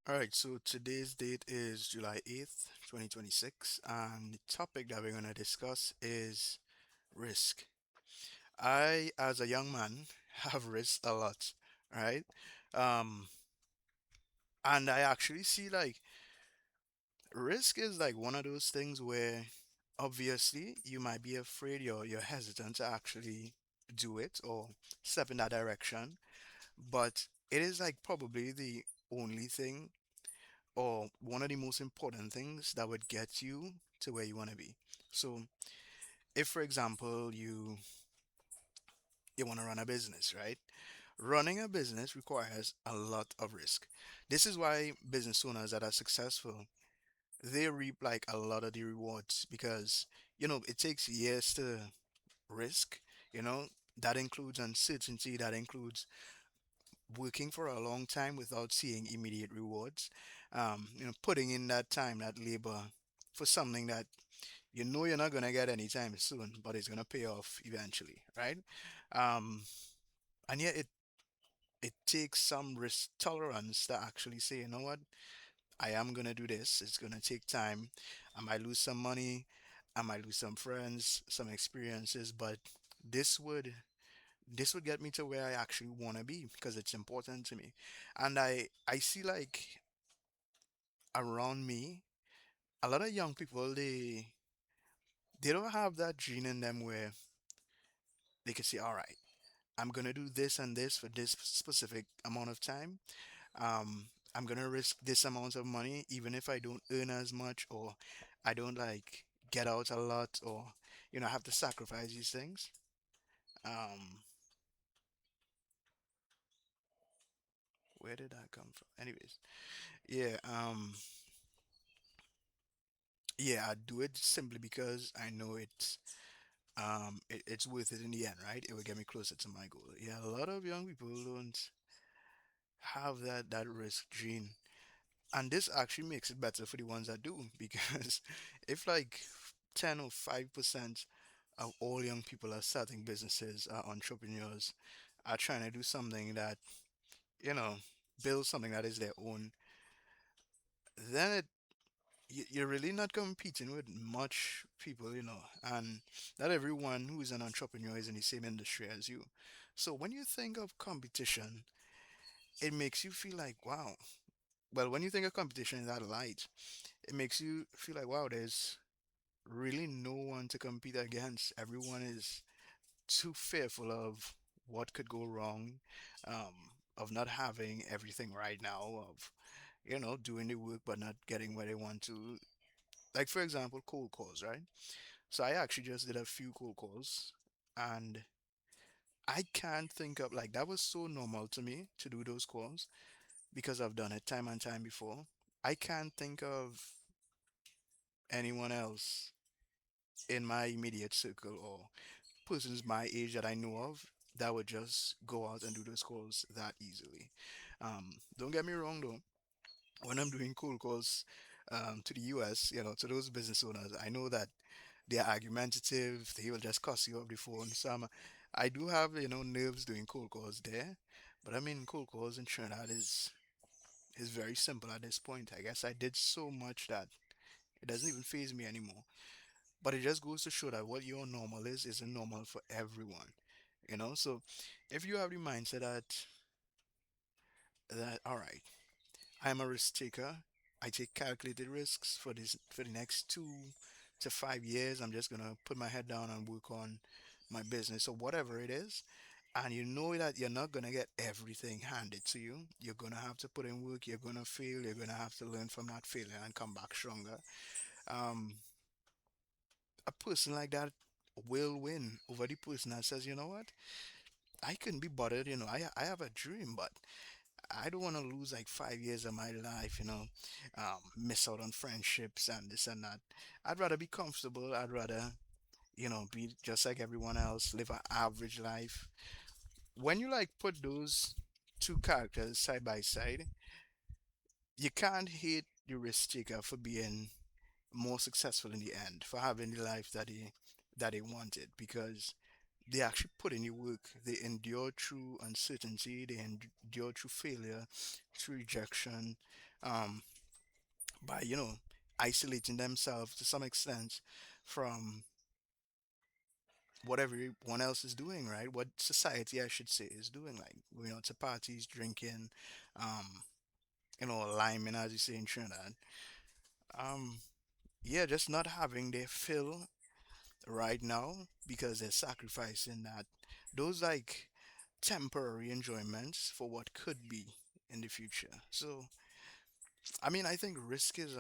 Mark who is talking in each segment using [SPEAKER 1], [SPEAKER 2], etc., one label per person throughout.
[SPEAKER 1] All right, so today's date is July 8th, 2026, and the topic that we're going to discuss is risk. I, as a young man, have risked a lot, right? Um, and I actually see like risk is like one of those things where obviously you might be afraid, you're hesitant to actually do it or step in that direction, but it is like probably the only thing or one of the most important things that would get you to where you want to be. So, if for example you want to run a business, right? Running a business requires a lot of risk. This is why business owners that are successful, they reap like a lot of the rewards because it takes years to risk, you know, that includes uncertainty, that includes working for a long time without seeing immediate rewards. Putting in that time, that labor for something that you're not gonna get anytime soon, but it's gonna pay off eventually, right? Um, and yet it takes some risk tolerance to actually say, you know what, I am gonna do this. It's gonna take time. I might lose some money, I might lose some friends, some experiences, but this would this would get me to where I actually want to be because it's important to me. And I see like around me a lot of young people, they don't have that gene in them where they can say, all right, I'm gonna do this and this for this specific amount of time. I'm gonna risk this amount of money even if I don't earn as much or I don't like get out a lot or I have to sacrifice these things. um where did that come from? Anyways, yeah. Yeah, I do it simply because I know it's worth it in the end, right? It will get me closer to my goal. Yeah, a lot of young people don't have that risk gene. And this actually makes it better for the ones that do, because if like 10 or 5% of all young people are starting businesses, are entrepreneurs, are trying to do something that, you know, build something that is their own, then you're really not competing with much people, and not everyone who is an entrepreneur is in the same industry as you. So when you think of competition, it makes you feel like, wow. Well, when you think of competition in that light, it makes you feel like, wow, there's really no one to compete against. Everyone is too fearful of what could go wrong, of not having everything right now, of, doing the work but not getting where they want to. Like, for example, cold calls, right? So I actually just did a few cold calls, and I can't think of, like, that was so normal to me to do those calls because I've done it time and time before. I can't think of anyone else in my immediate circle or persons my age that I know of that would just go out and do those calls that easily. Don't get me wrong though, when I'm doing cold calls to the US, to those business owners, I know that they're argumentative, they will just cuss you off the phone. I do have, nerves doing cold calls there, but I mean, cold calls in Trinidad is very simple at this point. I guess I did so much that it doesn't even phase me anymore. But it just goes to show that what your normal is isn't normal for everyone. So if you have the mindset that all right, I'm a risk taker. I take calculated risks for the next 2 to 5 years. I'm just gonna put my head down and work on my business or whatever it is. And you know that you're not gonna get everything handed to you. You're gonna have to put in work. You're gonna fail. You're gonna have to learn from that failure and come back stronger. Um, a person like that will win over the person that says, you know what, I couldn't be bothered. I have a dream, but I don't want to lose like 5 years of my life, miss out on friendships and this and that. I'd rather be comfortable. I'd rather, be just like everyone else, live an average life. When you like put those two characters side by side, you can't hate the risk taker for being more successful in the end, for having the life that he wanted, because they actually put in the work. They endure through uncertainty. They endure through failure, through rejection, um, by isolating themselves to some extent from what everyone else is doing, right? What society, I should say, is doing, like going out to parties, drinking, um, liming, as you say in Trinidad. Um, yeah, just not having their fill right now because they're sacrificing that those like temporary enjoyments for what could be in the future. So, I mean, I think risk is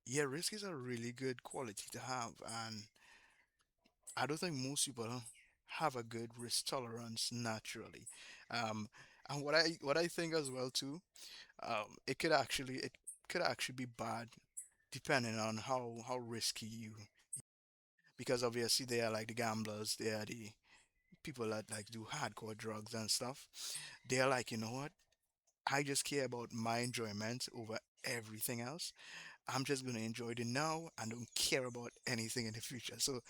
[SPEAKER 1] yeah, risk is a really good quality to have, and I don't think most people have a good risk tolerance naturally. Um, and what I think as well too, it could actually be bad depending on how risky you, because obviously they are like the gamblers, they are the people that like do hardcore drugs and stuff. They are like, you know what? I just care about my enjoyment over everything else. I'm just gonna enjoy the now and don't care about anything in the future. So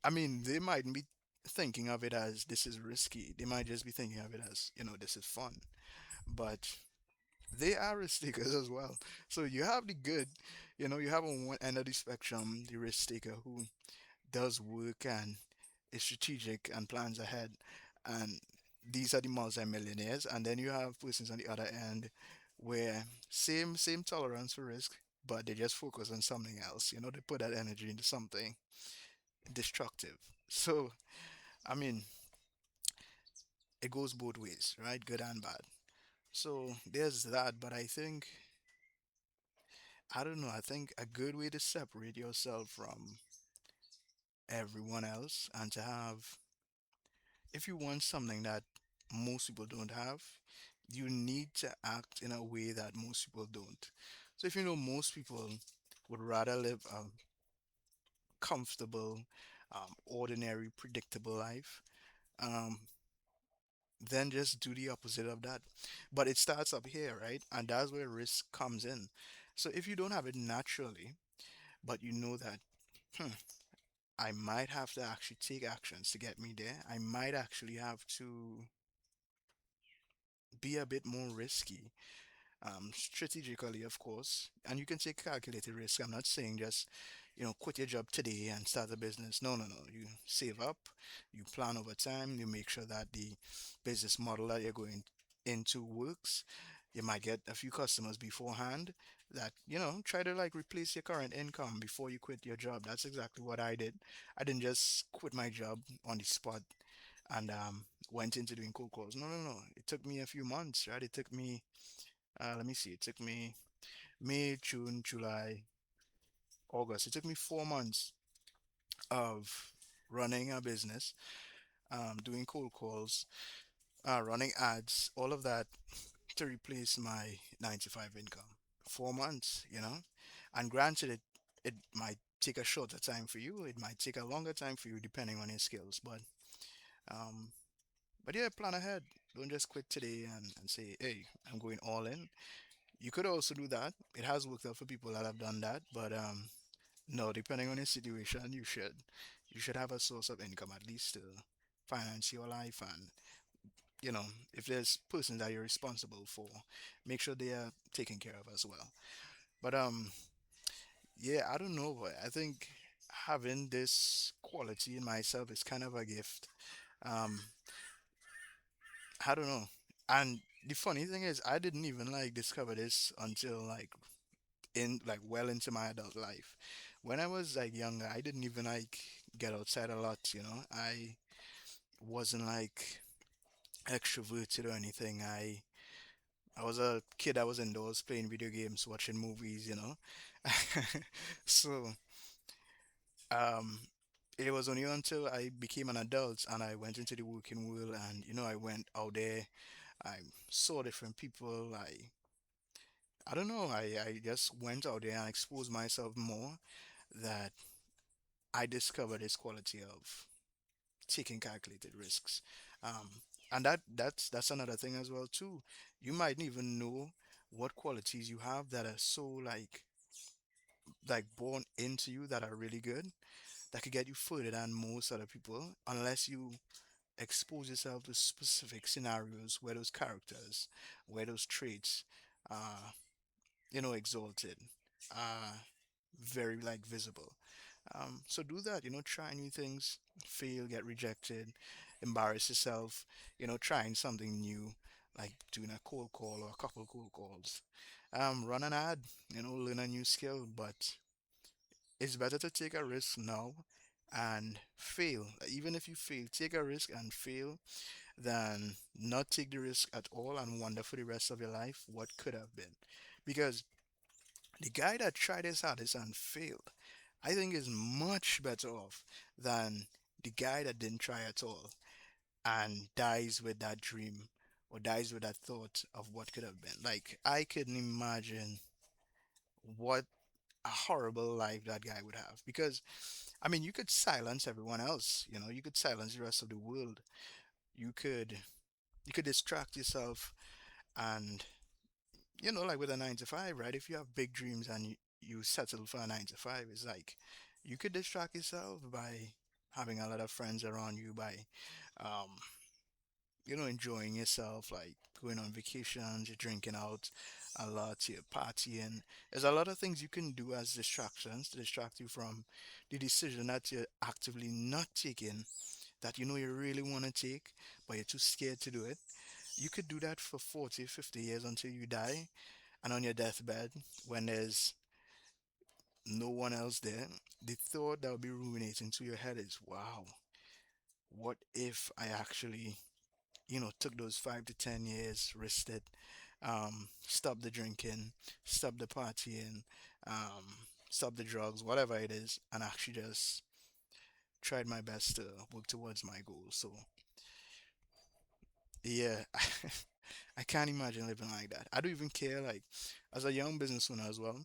[SPEAKER 1] I mean, they might be thinking of it as this is risky. They might just be thinking of it as, this is fun. But they are risk takers as well. So you have the good, you have on one end of the spectrum the risk taker who does work and is strategic and plans ahead. And these are the multimillionaires. And then you have persons on the other end where same tolerance for risk, but they just focus on something else. They put that energy into something destructive. So I mean, it goes both ways, right? Good and bad. So there's that, but I don't know, I think a good way to separate yourself from everyone else and to have, if you want something that most people don't have, you need to act in a way that most people don't. So if you know most people would rather live a comfortable, ordinary, predictable life, um, then just do the opposite of that. But it starts up here, right? And that's where risk comes in. So if you don't have it naturally, but you know that, hmm, I might have to actually take actions to get me there, I might actually have to be a bit more risky, strategically, of course. And you can take calculated risk. I'm not saying just, quit your job today and start a business. No, no, no. You save up, you plan over time, you make sure that the business model that you're going into works. You might get a few customers beforehand that, try to like replace your current income before you quit your job. That's exactly what I did. I didn't just quit my job on the spot and went into doing cold calls. No, no, no. It took me a few months, right? It took me let me see. It took me May, June, July, August. It took me 4 months of running a business, doing cold calls, running ads, all of that to replace my 9 to 5 income. 4 months, And granted, it might take a shorter time for you. It might take a longer time for you, depending on your skills. Um, but yeah, plan ahead. Don't just quit today and say, hey, I'm going all in. You could also do that. It has worked out for people that have done that, but no, depending on your situation, you should have a source of income at least to finance your life, and if there's persons that you're responsible for, make sure they are taken care of as well. But yeah, I don't know, but I think having this quality in myself is kind of a gift. Um, I don't know. And the funny thing is, I didn't even like discover this until like well into my adult life. When I was like younger, I didn't even like get outside a lot. I wasn't like extroverted or anything. I was a kid that was indoors playing video games, watching movies. So, um it was only until I became an adult and I went into the working world and I went out there, I saw different people, I don't know, I just went out there and exposed myself more, that I discovered this quality of taking calculated risks. And that's another thing as well too. You might even know what qualities you have that are so like born into you that are really good, that could get you further than most other people unless you expose yourself to specific scenarios where those characters, where those traits are, exalted, are very like visible. So do that, try new things, fail, get rejected, embarrass yourself, trying something new, like doing a cold call or a couple cold calls. Run an ad, learn a new skill, but it's better to take a risk now and fail. Even if you fail, take a risk and fail than not take the risk at all and wonder for the rest of your life what could have been. Because the guy that tried his hardest and failed, I think is much better off than the guy that didn't try at all and dies with that dream or dies with that thought of what could have been. Like, I couldn't imagine what a horrible life that guy would have. Because, I mean, you could silence everyone else, you could silence the rest of the world. You could you could distract yourself and like with a 9 to 5, right? If you have big dreams and you settle for a 9 to 5, it's like you could distract yourself by having a lot of friends around you, by um, enjoying yourself, like going on vacations, you're drinking out a lot, you're partying. There's a lot of things you can do as distractions to distract you from the decision that you're actively not taking, that you really want to take, but you're too scared to do it. You could do that for 40, 50 years until you die, and on your deathbed, when there's no one else there, the thought that will be ruminating through your head is, wow, what if I actually, took those 5 to 10 years, risked it, stop the drinking, stop the partying, stop the drugs, whatever it is, and actually just tried my best to work towards my goal. So, yeah, I can't imagine living like that. I don't even care, like, as a young business owner as well,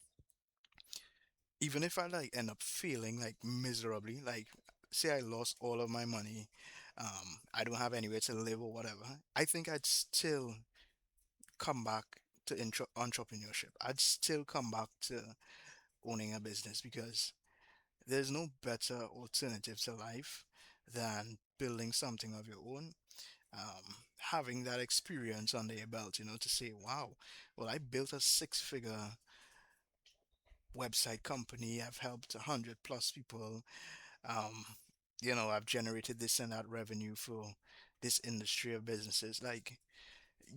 [SPEAKER 1] even if I like end up feeling like miserably, like say I lost all of my money, I don't have anywhere to live or whatever, I think I'd still come back to entrepreneurship. I'd still come back to owning a business because there's no better alternative to life than building something of your own. Having that experience under your belt, to say, wow, well, I built a six-figure website company. I've helped 100 plus people. um I've generated this and that revenue for this industry of businesses. Like,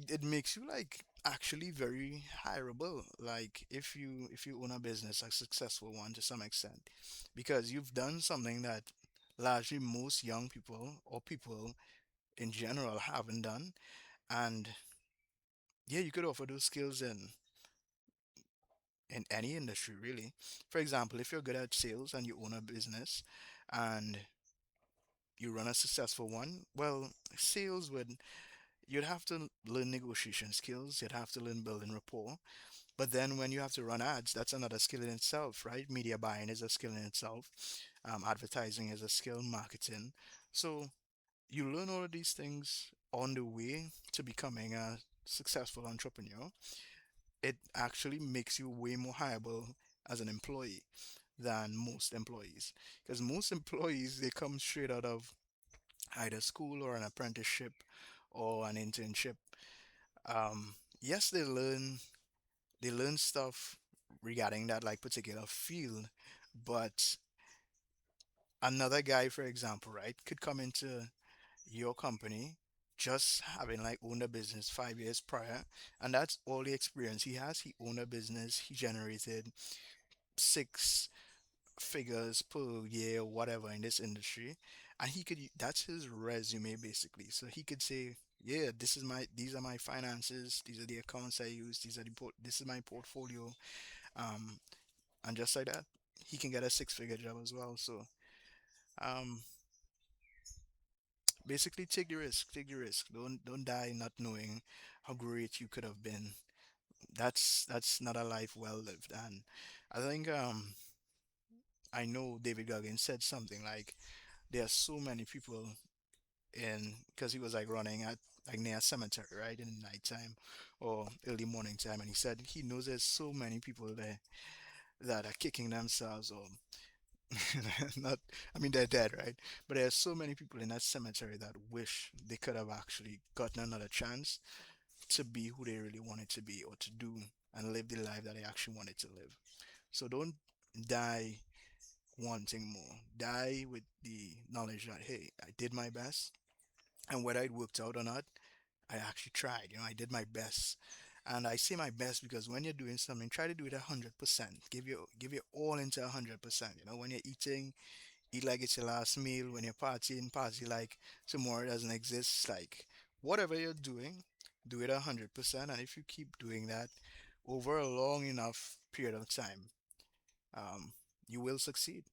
[SPEAKER 1] it makes you like actually very hireable, like if you own a business, a successful one to some extent, because you've done something that largely most young people or people in general haven't done. And yeah, you could offer those skills in any industry really. For example, if you're good at sales and you own a business and you run a successful one, well, sales would you'd have to learn negotiation skills, you'd have to learn building rapport. But then when you have to run ads, that's another skill in itself, right? Media buying is a skill in itself. Advertising is a skill, marketing. So you learn all of these things on the way to becoming a successful entrepreneur. It actually makes you way more hireable as an employee than most employees. Because most employees, they come straight out of either school or an apprenticeship or an internship. Yes, they learn stuff regarding that like particular field, but another guy, for example, right, could come into your company just having like owned a business 5 years prior, and that's all the experience he has. He owned a business, he generated six figures per year, whatever, in this industry, and that's his resume basically. So he could say, yeah, these are my finances, these are the accounts I use, this is my portfolio. um and just like that, he can get a six-figure job as well. So um basically, take the risk, don't die not knowing how great you could have been. That's not a life well lived. And I think I know David Goggins said something like, there are so many people in, because he was like running at like near a cemetery, right, in the nighttime or early morning time, and he said he knows there's so many people there that are kicking themselves or Not, I mean, they're dead, right? But there are so many people in that cemetery that wish they could have actually gotten another chance to be who they really wanted to be or to do and live the life that they actually wanted to live. So don't die wanting more. Die with the knowledge that, hey, I did my best. And whether it worked out or not, I actually tried. I did my best. And I say my best because when you're doing something, try to do it 100%. Give your all into 100%. When you're eating, eat like it's your last meal. When you're partying, party like tomorrow doesn't exist. Like whatever you're doing, do it 100%. And if you keep doing that over a long enough period of time, um, you will succeed.